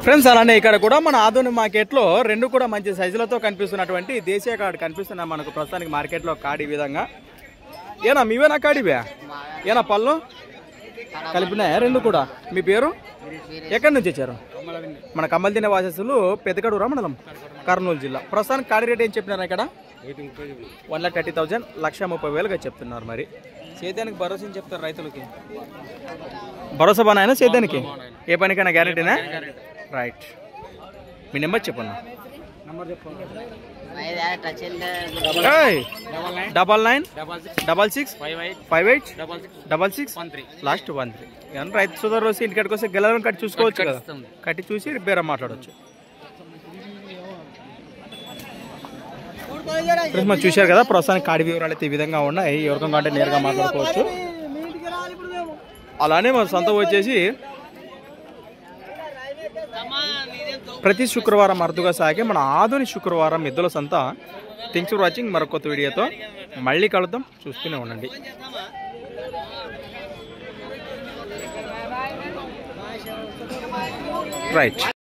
Friends అలానే ఇక్కడ కూడా మన ఆధునిక మార్కెట్లో రెండు కూడా మంచి సైజులతో కనిపిస్తున్నటువంటి దేశీయ కార్డు కనిపిస్తున్నాయి మనకు ప్రస్తుతానికి మార్కెట్లో కార్డు ఈ విధంగా. ఏనా మీవేనా కాడివే? ఏనా పళ్ళు కలిపినాయా రెండు కూడా? మీ పేరు ఎక్కడి నుంచి వచ్చారు? మన కమ్మల్దిన వాసస్సులు పెద్దకడూరా మండలం, కర్నూలు జిల్లా. ప్రస్తుతానికి కాడి రేట్ ఏం చెప్పినారు ఇక్కడ? 1,30,000 1,30,000గా చెప్తున్నారు. మరి సేద్యానికి భరోసా చెప్తారు రైతులకి? భరోసా బాగా సేద్యానికి ఏ పనికైనా గ్యారెంటీనా? రైట్. మీ నెంబర్ చెప్పన్నా. 9966658666 లాస్ట్ 13. ఏమన్నా రైతు సోదరు వచ్చి ఇంటికాడికి వస్తే గెలవని కట్టి చూసుకోవచ్చు కదా, కట్టి చూసి బేరం మాట్లాడవచ్చు. మనం చూశారు కదా ప్రస్తుతానికి కాడి వివరాలు అయితే ఈ విధంగా ఉన్నాయి. ఎవరికైనా అంటే నేరుగా మాట్లాడుకోవచ్చు. అలానే మన సొంత వచ్చేసి ప్రతి శుక్రవారం అరుదుగా సాగే మన ఆధునిక శుక్రవారం ఎద్దుల సంత. Thanks for watching. మరొక కొత్త వీడియోతో మళ్ళీ కలుద్దాం, చూస్తూనే ఉండండి. రైట్.